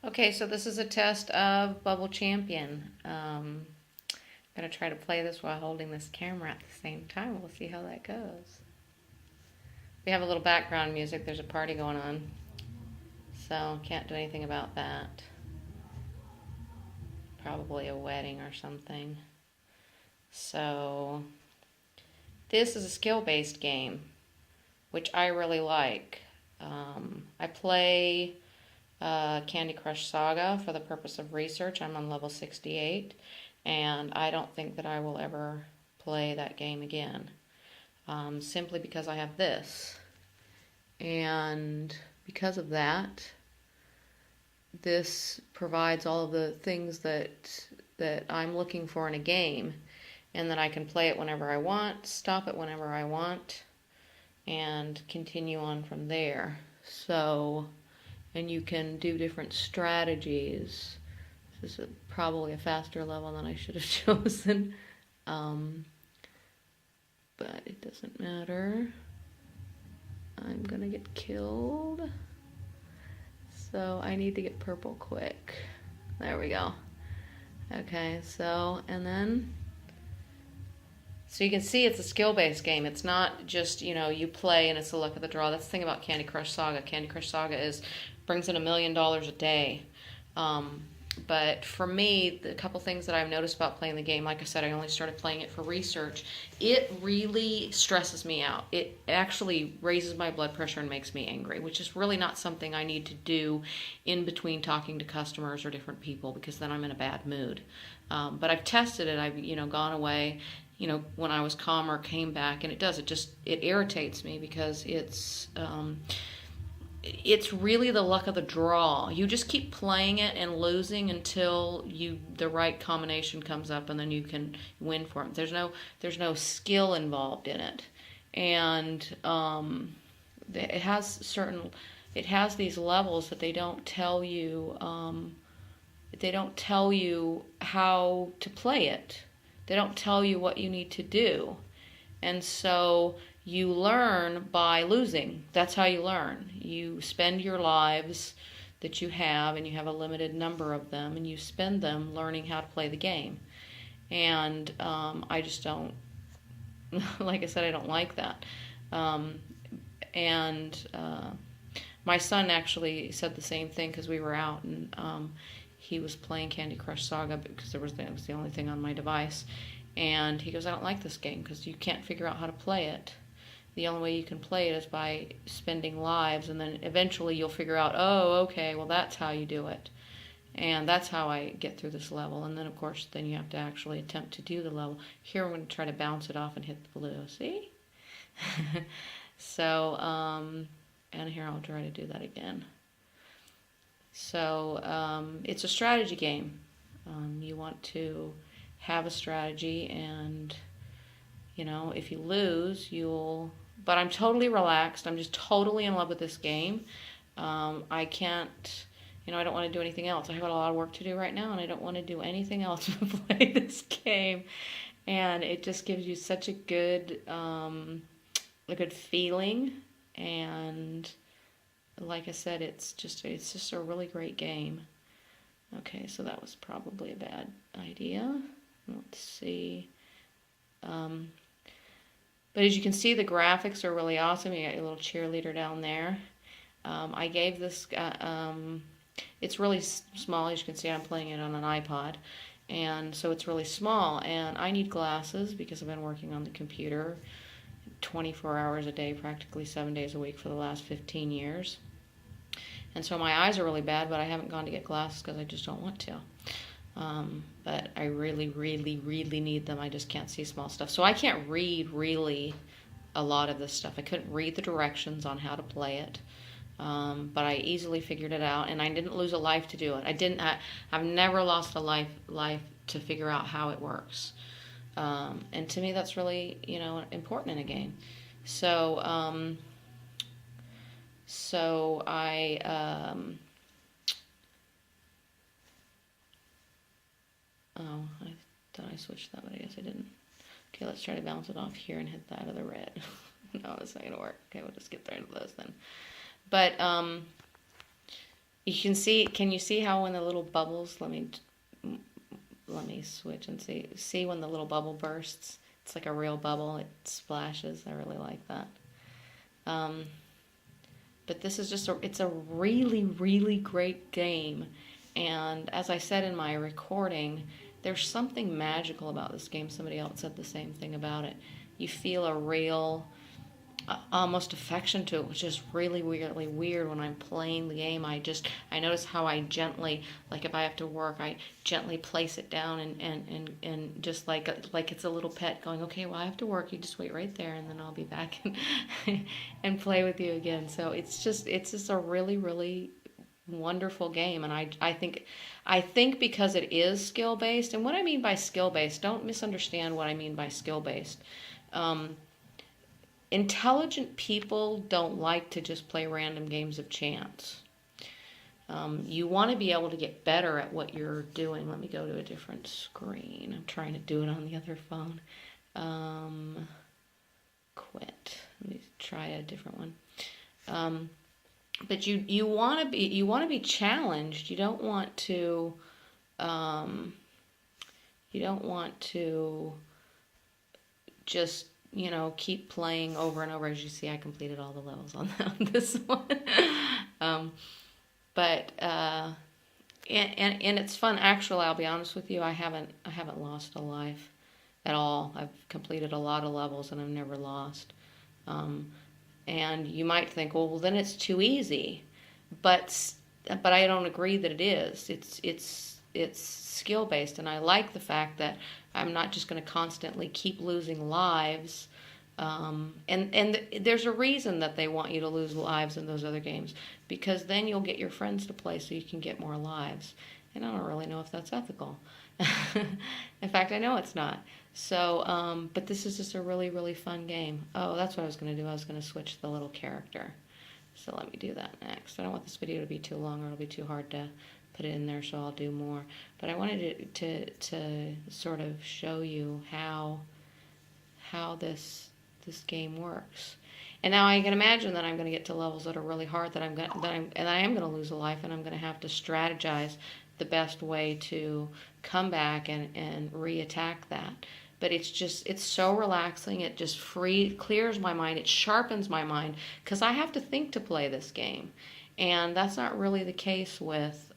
Okay, so this is a test of Bubble Champion. I'm going to try to play this while holding this camera at the same time. We'll see how that goes. We have a little background music. There's a party going on. So can't do anything about that. Probably a wedding or something. So this is a skill-based game, which I really like. I play Candy Crush Saga for the purpose of research. I'm on level 68, and I don't think that I will ever play that game again, simply because I have this. And because of that, this provides all of the things that I'm looking for in a game, and that I can play it whenever I want, stop it whenever I want, and continue on from there. So, and you can do different strategies. This is probably a faster level than I should have chosen, but it doesn't matter. I'm gonna get killed, so I need to get purple quick. There we go. Okay, so, and then, so you can see it's a skill-based game. It's not just, you play and it's the luck of the draw. That's the thing about Candy Crush Saga. Candy Crush Saga brings in $1 million a day. But for me, the couple things that I've noticed about playing the game, like I said, I only started playing it for research. It really stresses me out. It actually raises my blood pressure and makes me angry, which is really not something I need to do in between talking to customers or different people, because then I'm in a bad mood. But I've tested it. I've gone away. When I was calmer, came back, and it does. It irritates me because it's really the luck of the draw. You just keep playing it and losing until the right combination comes up, and then you can win for it. There's no skill involved in it, and it has these levels that they don't tell you. They don't tell you how to play it. They don't tell you what you need to do. And so you learn by losing. That's how you learn. You spend your lives that you have, and you have a limited number of them, and you spend them learning how to play the game. And I just don't, like I said, I don't like that. My son actually said the same thing, because we were out, and he was playing Candy Crush Saga because that was the only thing on my device. And he goes, I don't like this game because you can't figure out how to play it. The only way you can play it is by spending lives, and then eventually you'll figure out, oh, okay, well, that's how you do it. And that's how I get through this level. And then, of course, then you have to actually attempt to do the level. Here I'm going to try to bounce it off and hit the blue. See? So, and here I'll try to do that again. So it's a strategy game. You want to have a strategy, and if you lose, but I'm totally relaxed. I'm just totally in love with this game. I can't, I don't want to do anything else. I have a lot of work to do right now, and I don't want to do anything else but play this game. And it just gives you such a good feeling. And like I said, it's just a really great game. Okay, so that was probably a bad idea. Let's see. But as you can see, the graphics are really awesome. You got your little cheerleader down there. I gave this, it's really small. As you can see, I'm playing it on an iPod. And so it's really small. And I need glasses because I've been working on the computer 24 hours a day, practically 7 days a week for the last 15 years. And so my eyes are really bad, but I haven't gone to get glasses because I just don't want to. But I really, really, really need them. I just can't see small stuff. So I can't read really a lot of this stuff. I couldn't read the directions on how to play it. But I easily figured it out, and I didn't lose a life to do it. I've never lost a life to figure out how it works. And to me, that's really, important in a game. So I thought I switched that, but I guess I didn't. Okay, let's try to bounce it off here and hit that other red. No, that's not going to work. Okay, we'll just get there to those then. But You can see, can you see how when the little bubbles, let me switch and see when the little bubble bursts? It's like a real bubble. It splashes. I really like that. Um, but this is just it's a really, really great game. And as I said in my recording, there's something magical about this game. Somebody else said the same thing about it. You feel a real almost affection to it, which is really weirdly weird when I'm playing the game. I notice how I gently, like if I have to work, I gently place it down and just like it's a little pet going, okay, well I have to work, you just wait right there and then I'll be back and play with you again. So it's just a really, really wonderful game. And I think because it is skill based, and what I mean by skill based, don't misunderstand what I mean by skill based. Intelligent people don't like to just play random games of chance. You want to be able to get better at what you're doing. Let me go to a different screen. I'm trying to do it on the other phone. Quit. Let me try a different one. But you want to be challenged. You don't want to just keep playing over and over. As you see, I completed all the levels on this one. But and it's fun. Actually, I'll be honest with you, I haven't lost a life at all. I've completed a lot of levels and I've never lost. And you might think, well, then it's too easy. But I don't agree that it is. It's skill based, and I like the fact that I'm not just going to constantly keep losing lives. And there's a reason that they want you to lose lives in those other games, because then you'll get your friends to play so you can get more lives. And I don't really know if that's ethical. In fact, I know it's not. So, but this is just a really, really fun game. Oh, that's what I was going to do. I was going to switch the little character. So let me do that next. I don't want this video to be too long or it'll be too hard to put it in there, so I'll do more. But I wanted to sort of show you how this game works. And now I can imagine that I'm going to get to levels that are really hard, and I am going to lose a life, and I'm going to have to strategize the best way to come back and re-attack that. But it's so relaxing. It just clears my mind. It sharpens my mind, because I have to think to play this game. And that's not really the case with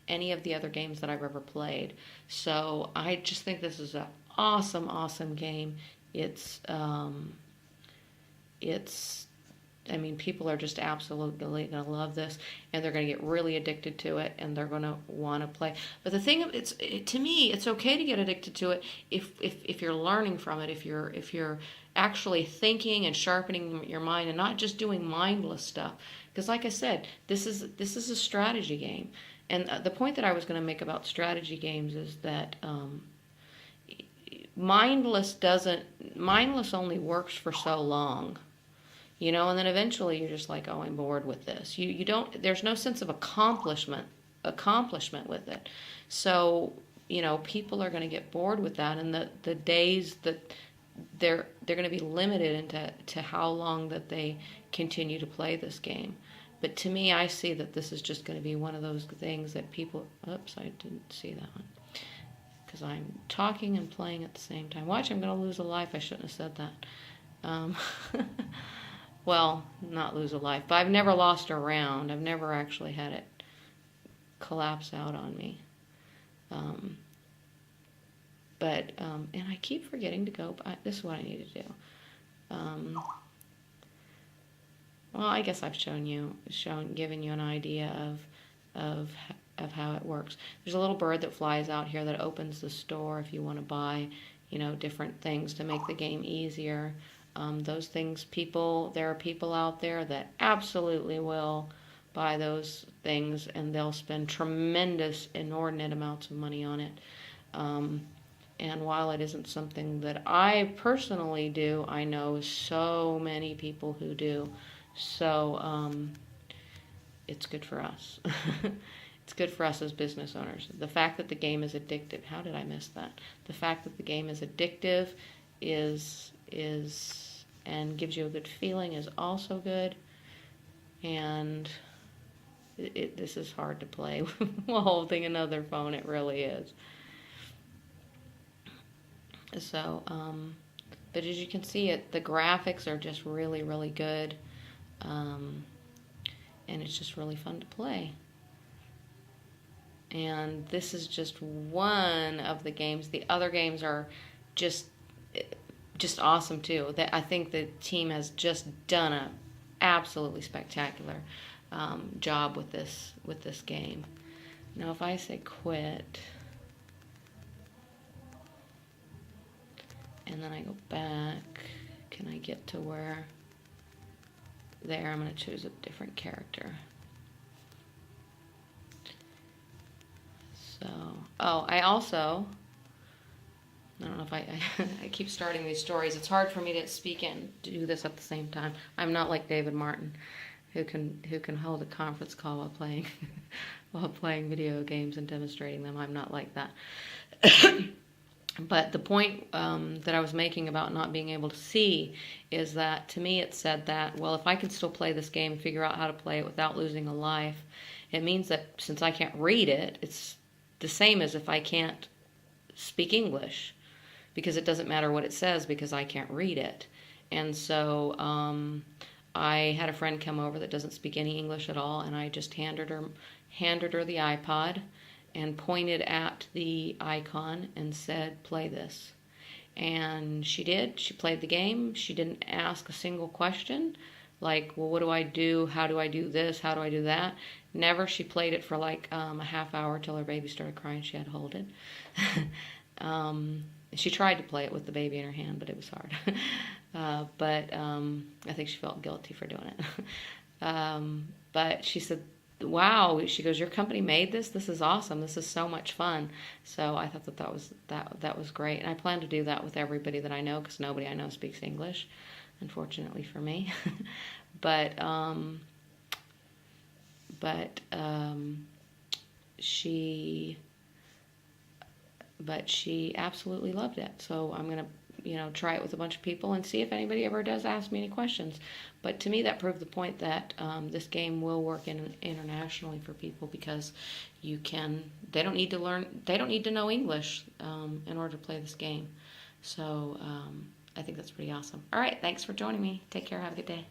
any of the other games that I've ever played. So I just think this is an awesome, awesome game. I mean, people are just absolutely going to love this, and they're going to get really addicted to it, and they're going to want to play. But the thing, to me, it's okay to get addicted to it if you're learning from it, if you're actually thinking and sharpening your mind and not just doing mindless stuff. Because like I said, this is a strategy game. And the point that I was going to make about strategy games is that mindless only works for so long. And then eventually you're just like, oh, I'm bored with this. There's no sense of accomplishment with it. So, people are going to get bored with that, and the days that they're going to be limited into how long that they continue to play this game. But to me, I see that this is just going to be one of those things that people, oops, I didn't see that one, because I'm talking and playing at the same time. Watch, I'm going to lose a life. I shouldn't have said that. Well, not lose a life, but I've never lost a round. I've never actually had it collapse out on me. And I keep forgetting to go, but this is what I need to do. Well, I guess I've given you an idea of how it works. There's a little bird that flies out here that opens the store if you want to buy, different things to make the game easier. Those things, there are people out there that absolutely will buy those things, and they'll spend tremendous, inordinate amounts of money on it. And while it isn't something that I personally do, I know so many people who do. So it's good for us. It's good for us as business owners. The fact that the game is addictive. How did I miss that? The fact that the game is addictive and gives you a good feeling is also good. And this is hard to play while holding another phone. It really is. So, but as you can see, the graphics are just really, really good. And it's just really fun to play. And this is just one of the games. The other games are just awesome too. I think the team has just done a absolutely spectacular job with this game. Now, if I say quit, and then I go back, can I get to where? There, I'm going to choose a different character. So, oh, I don't know if I keep starting these stories. It's hard for me to speak and do this at the same time. I'm not like David Martin, who can hold a conference call while playing while playing video games and demonstrating them. I'm not like that. But the point that I was making about not being able to see is that, to me, it said that, well, if I can still play this game and figure out how to play it without losing a life, it means that since I can't read it, it's the same as if I can't speak English, because it doesn't matter what it says because I can't read it. And so I had a friend come over that doesn't speak any English at all, and I just handed her the iPod and pointed at the icon and said, play this. And she did. She played the game. She didn't ask a single question, like, well, what do I do? How do I do this? How do I do that? Never. She played it for like a half hour till her baby started crying. She had to hold it. She tried to play it with the baby in her hand, but it was hard. But I think she felt guilty for doing it. But she said, wow, she goes, your company made this? This is awesome. This is so much fun. So I thought that was great. And I plan to do that with everybody that I know, because nobody I know speaks English, unfortunately for me. But she absolutely loved it. So I'm going to, try it with a bunch of people and see if anybody ever does ask me any questions. But to me, that proved the point that this game will work internationally for people, because they don't need to know English in order to play this game. So I think that's pretty awesome. All right, thanks for joining me. Take care. Have a good day.